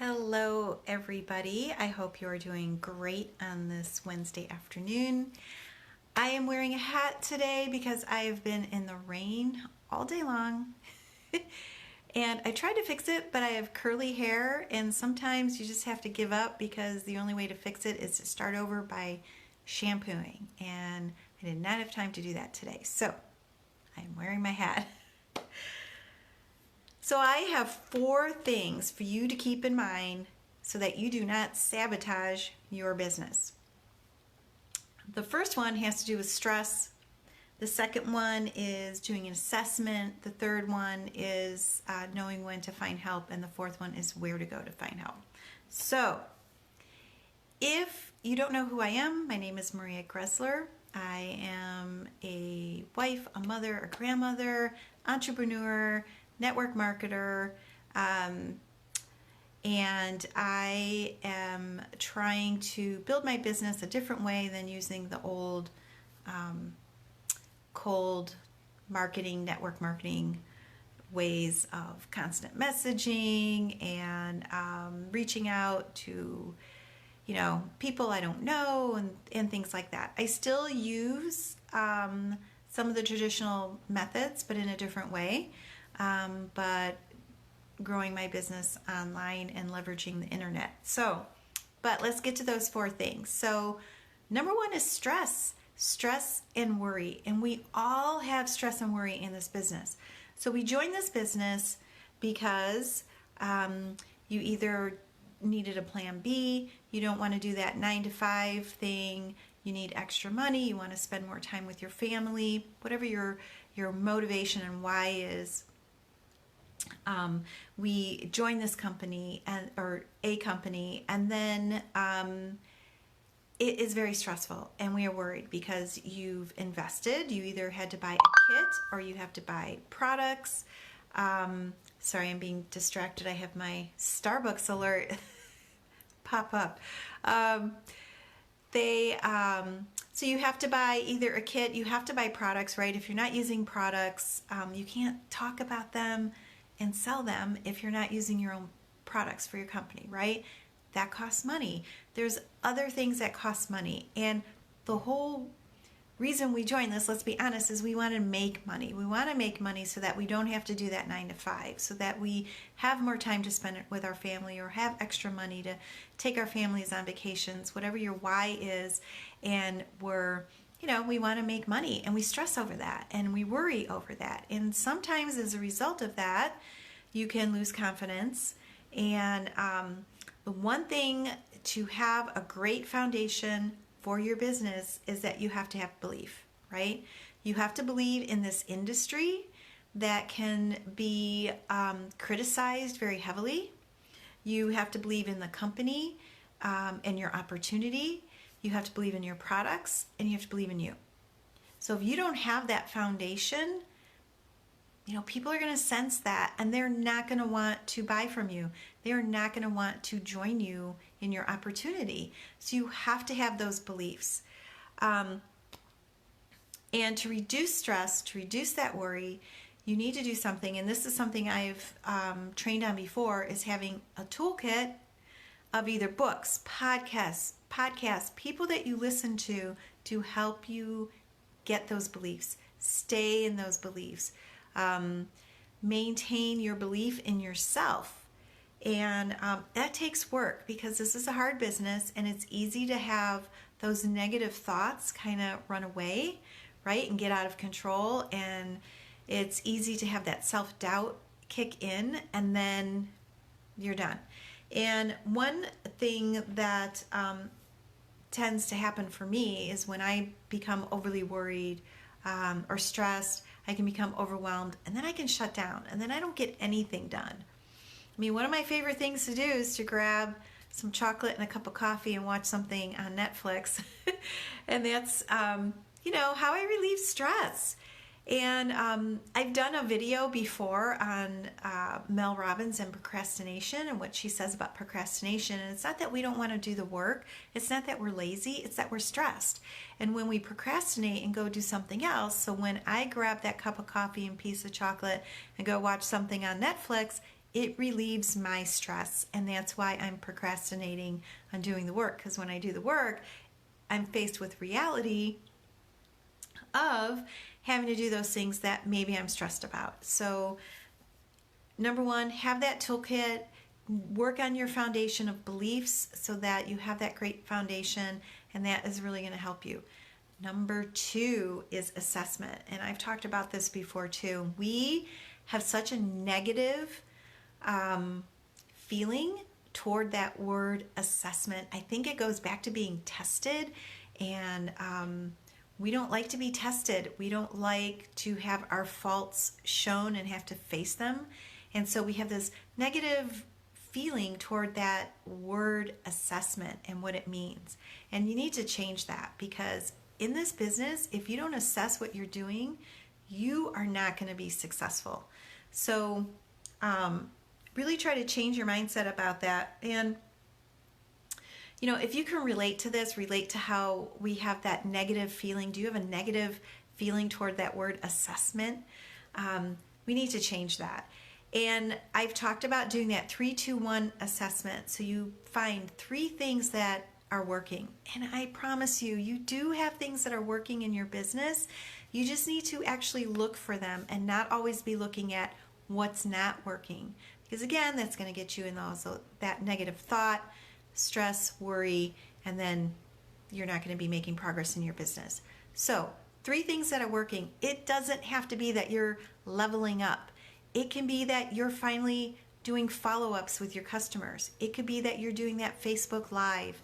Hello, everybody. I hope you're doing great on this Wednesday afternoon. I am wearing a hat today because I have been in the rain all day long. And I tried to fix it, but I have curly hair, and sometimes you just have to give up because the only way to fix it is to start over by shampooing. And I did not have time to do that today. So I'm wearing my hat. So I have 4 things for you to keep in mind so that you do not sabotage your business. The first one has to do with stress. The second one is doing an assessment. The third one is knowing when to find help. And the fourth one is where to go to find help. So if you don't know who I am, my name is Maria Gressler. I am a wife, a mother, a grandmother, entrepreneur, network marketer, and I am trying to build my business a different way than using the old cold marketing, network marketing ways of constant messaging and reaching out to people I don't know and things like that. I still use some of the traditional methods, but in a different way. But growing my business online and leveraging the internet. But let's get to those 4 things. So number 1 is stress and worry. And we all have stress and worry in this business. So we joined this business because you either needed a plan B, you don't want to do that 9-to-5 thing, you need extra money, you want to spend more time with your family, whatever your motivation and why is. We joined this company or a company, and then it is very stressful, and we are worried because you've invested. You either had to buy a kit or you have to buy products. Sorry, I'm being distracted. I have my Starbucks alert pop up. So you have to buy either a kit, you have to buy products, right? If you're not using products, you can't talk about them and sell them if you're not using your own products for your company, right? That costs money. There's other things that cost money. And the whole reason we joined this, let's be honest, is we want to make money. We want to make money so that we don't have to do that 9-to-5, so that we have more time to spend it with our family or have extra money to take our families on vacations, whatever your why is. And we want to make money, and we stress over that and we worry over that. And sometimes as a result of that, you can lose confidence. And the one thing to have a great foundation for your business is that you have to have belief, right? You have to believe in this industry that can be criticized very heavily. You have to believe in the company and your opportunity. You have to believe in your products, and you have to believe in you. So if you don't have that foundation, people are going to sense that, and they're not going to want to buy from you. They're not going to want to join you in your opportunity. So you have to have those beliefs. And to reduce stress, to reduce that worry, you need to do something. And this is something I've trained on before, is having a toolkit of either books, podcasts, people that you listen to help you get those beliefs, stay in those beliefs, maintain your belief in yourself. And that takes work because this is a hard business, and it's easy to have those negative thoughts kind of run away, right, and get out of control. And it's easy to have that self-doubt kick in, and then you're done. And one thing that tends to happen for me is when I become overly worried or stressed, I can become overwhelmed, and then I can shut down, and then I don't get anything done. I mean, one of my favorite things to do is to grab some chocolate and a cup of coffee and watch something on Netflix. And that's, how I relieve stress. And I've done a video before on Mel Robbins and procrastination and what she says about procrastination. And it's not that we don't want to do the work. It's not that we're lazy. It's that we're stressed. And when we procrastinate and go do something else, so when I grab that cup of coffee and piece of chocolate and go watch something on Netflix, it relieves my stress, and that's why I'm procrastinating on doing the work, because when I do the work, I'm faced with reality of having to do those things that maybe I'm stressed about. So number one, have that toolkit, work on your foundation of beliefs so that you have that great foundation, and that is really going to help you. Number two is assessment, and I've talked about this before too. We have such a negative feeling toward that word assessment. I think it goes back to being tested, and we don't like to be tested. We don't like to have our faults shown and have to face them. And so we have this negative feeling toward that word assessment and what it means. And you need to change that, because in this business, if you don't assess what you're doing, you are not going to be successful. So really try to change your mindset about that. And you know, if you can relate to this, relate to how we have that negative feeling. Do you have a negative feeling toward that word assessment? We need to change that. And I've talked about doing that 3-2-1 assessment. So you find 3 things that are working. And I promise you, you do have things that are working in your business. You just need to actually look for them and not always be looking at what's not working. Because again, that's going to get you in that negative thought, stress, worry, and then you're not going to be making progress in your business. So 3 things that are working. It doesn't have to be that you're leveling up. It can be that you're finally doing follow-ups with your customers. It could be that you're doing that Facebook Live.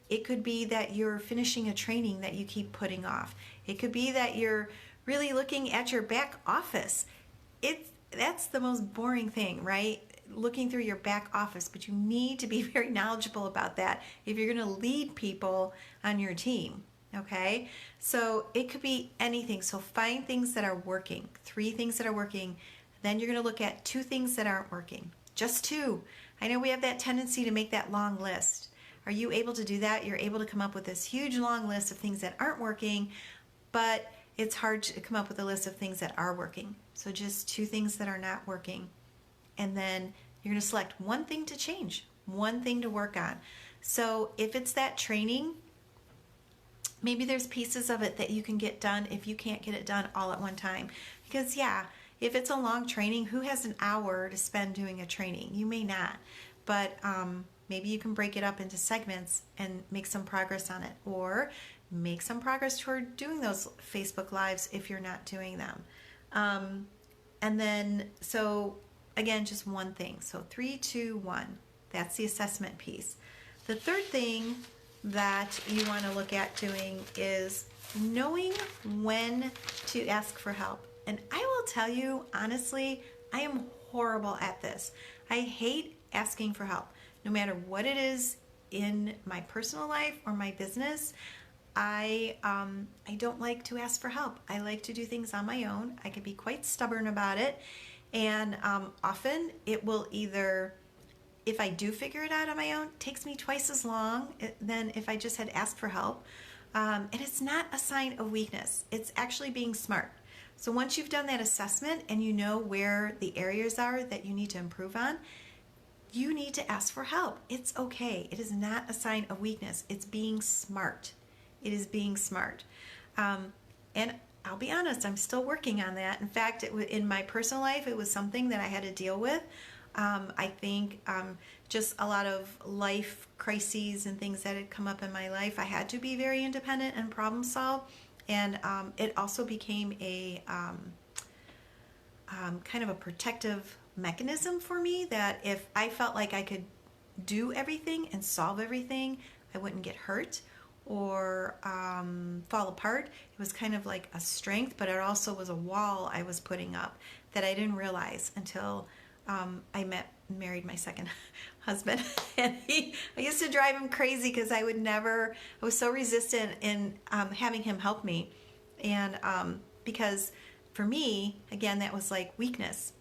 It could be that you're finishing a training that you keep putting off. It could be that you're really looking at your back office. That's the most boring thing, right? Looking through your back office, but you need to be very knowledgeable about that if you're going to lead people on your team. Okay, so it could be anything. So find things that are working, 3 things that are working. Then you're going to look at 2 things that aren't working. Just 2. I know we have that tendency to make that long list. Are you able to do that? You're able to come up with this huge long list of things that aren't working, but it's hard to come up with a list of things that are working. So just 2 things that are not working. And then you're going to select 1 thing to change, 1 thing to work on. So if it's that training, maybe there's pieces of it that you can get done if you can't get it done all at one time. Because yeah, if it's a long training, who has an hour to spend doing a training? You may not, but maybe you can break it up into segments and make some progress on it, or make some progress toward doing those Facebook Lives if you're not doing them. And then, so again, just 1 thing. So 3, 2, 1. That's the assessment piece. The third thing that you want to look at doing is knowing when to ask for help. And I will tell you, honestly, I am horrible at this. I hate asking for help. No matter what it is in my personal life or my business, I don't like to ask for help. I like to do things on my own. I can be quite stubborn about it. And often it will either, if I do figure it out on my own, it takes me twice as long than if I just had asked for help. And it's not a sign of weakness. It's actually being smart. So once you've done that assessment and you know where the areas are that you need to improve on, you need to ask for help. It's okay. It is not a sign of weakness. It's being smart. It is being smart. And I'll be honest, I'm still working on that. In fact, in my personal life, it was something that I had to deal with. I think just a lot of life crises and things that had come up in my life, I had to be very independent and problem solve. And it also became a kind of a protective mechanism for me, that if I felt like I could do everything and solve everything, I wouldn't get hurt or fall apart. It was kind of like a strength, but it also was a wall I was putting up that I didn't realize until I married my second husband. And I used to drive him crazy because I was so resistant in having him help me. And because for me, again, that was like weakness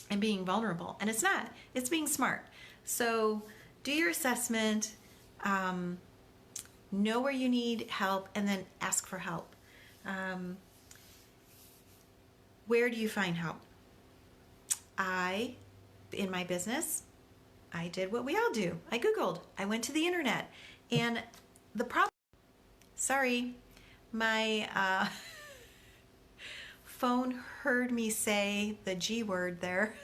and being vulnerable. And it's not. It's being smart. So do your assessment, know where you need help, and then ask for help. Where do you find help? in my business, I did what we all do. I Googled. I went to the internet. And the problem, sorry, my phone heard me say the G word there,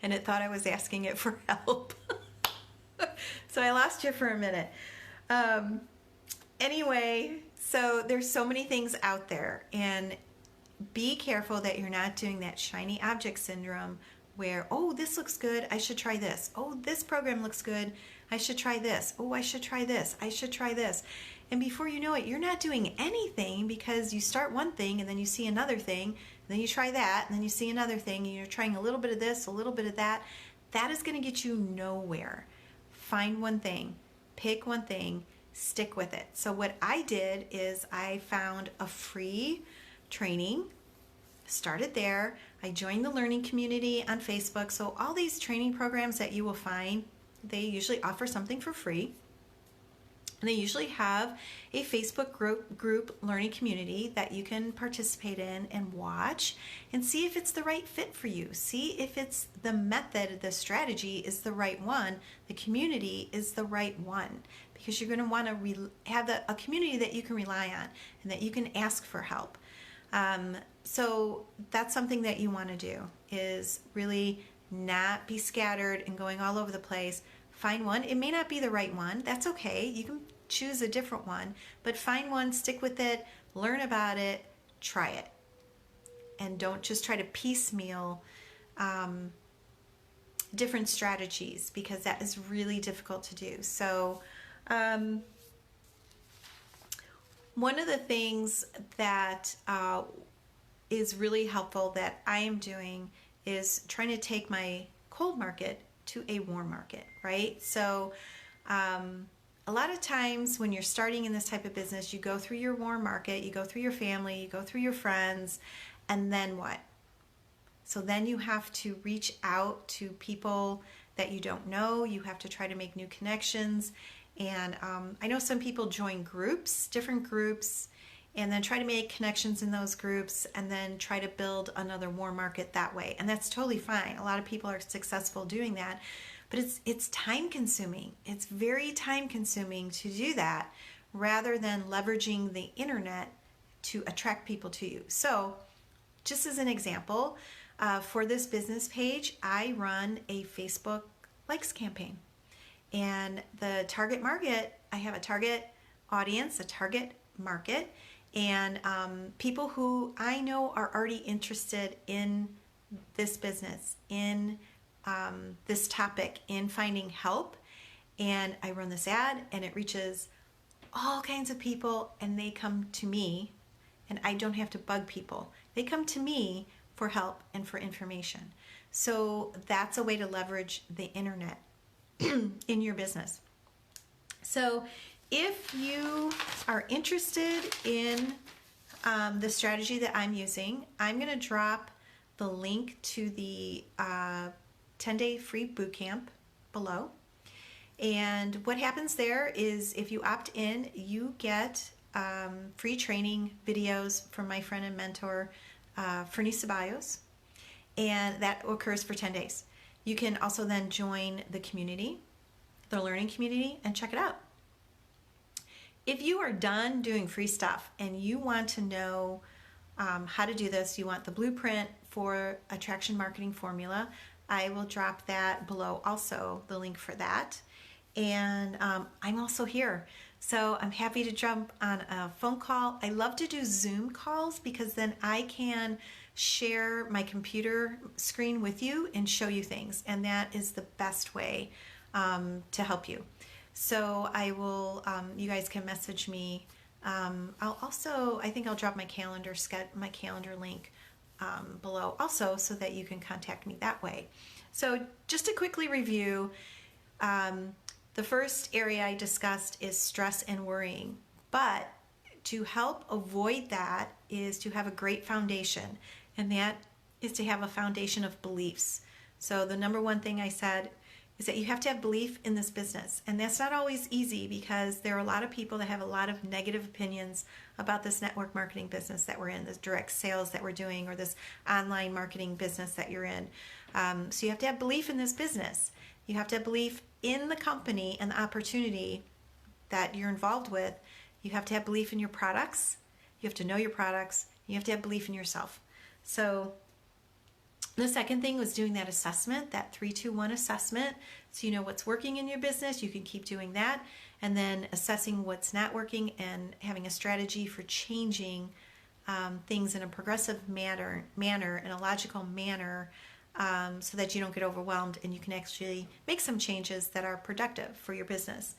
and it thought I was asking it for help. So I lost you for a minute. Anyway, so there's so many things out there, and be careful that you're not doing that shiny object syndrome where, oh, this looks good, I should try this. Oh, this program looks good, I should try this. Oh, I should try this. I should try this. And before you know it, you're not doing anything because you start one thing and then you see another thing, and then you try that, and then you see another thing, and you're trying a little bit of this, a little bit of that. That is going to get you nowhere. Find one thing, pick one thing, stick with it. So what I did is I found a free training, started there. I joined the learning community on Facebook. So all these training programs that you will find, they usually offer something for free. And they usually have a Facebook group learning community that you can participate in and watch and see if it's the right fit for you. See if it's the method, the strategy is the right one, the community is the right one, because you're going to want to have a community that you can rely on and that you can ask for help. So that's something that you want to do, is really not be scattered and going all over the place. Find one. It may not be the right one. That's okay. You can choose a different one, but find one, stick with it, learn about it, try it. And don't just try to piecemeal different strategies, because that is really difficult to do. So one of the things that is really helpful that I am doing is trying to take my cold market to a warm market, right? So a lot of times when you're starting in this type of business, you go through your warm market, you go through your family, you go through your friends, and then what? So then you have to reach out to people that you don't know. You have to try to make new connections. And I know some people join groups, different groups, and then try to make connections in those groups and then try to build another warm market that way. And that's totally fine. A lot of people are successful doing that, but it's time consuming. It's very time consuming to do that rather than leveraging the internet to attract people to you. So just as an example, for this business page, I run a Facebook likes campaign. And the target market, I have a target audience, a target market, and people who I know are already interested in this business, in this topic, in finding help. And I run this ad and it reaches all kinds of people, and they come to me, and I don't have to bug people. They come to me for help and for information. So that's a way to leverage the internet in your business. So if you are interested in the strategy that I'm using, I'm going to drop the link to the 10-day free bootcamp below. And what happens there is if you opt in, you get free training videos from my friend and mentor, Fernie Sabotage, and that occurs for 10 days. You can also then join the community, the learning community, and check it out. If you are done doing free stuff and you want to know how to do this, you want the blueprint for attraction marketing formula, I will drop that below also, the link for that. And I'm also here. So I'm happy to jump on a phone call. I love to do Zoom calls because then I can share my computer screen with you and show you things. And that is the best way to help you. So I will, you guys can message me. I'll also, I think I'll drop my calendar link below also, so that you can contact me that way. So just to quickly review, the first area I discussed is stress and worrying, but to help avoid that is to have a great foundation, and that is to have a foundation of beliefs. So the number one thing I said is that you have to have belief in this business, and that's not always easy because there are a lot of people that have a lot of negative opinions about this network marketing business that we're in, this direct sales that we're doing, or this online marketing business that you're in. So you have to have belief in this business. You have to have belief in the company and the opportunity that you're involved with. You have to have belief in your products. You have to know your products. You have to have belief in yourself. So the second thing was doing that assessment, that 3-2-1 assessment. So you know what's working in your business. You can keep doing that. And then assessing what's not working and having a strategy for changing things in a progressive manner, in a logical manner, so that you don't get overwhelmed and you can actually make some changes that are productive for your business.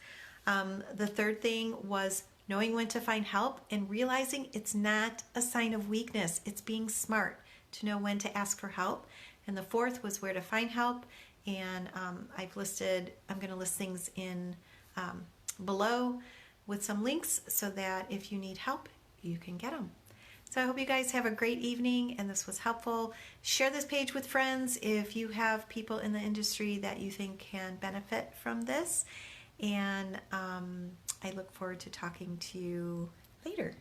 The third thing was knowing when to find help and realizing it's not a sign of weakness. It's being smart to know when to ask for help. And the fourth was where to find help. And I'm going to list things in below with some links so that if you need help, you can get them. So I hope you guys have a great evening and this was helpful. Share this page with friends if you have people in the industry that you think can benefit from this. And I look forward to talking to you later.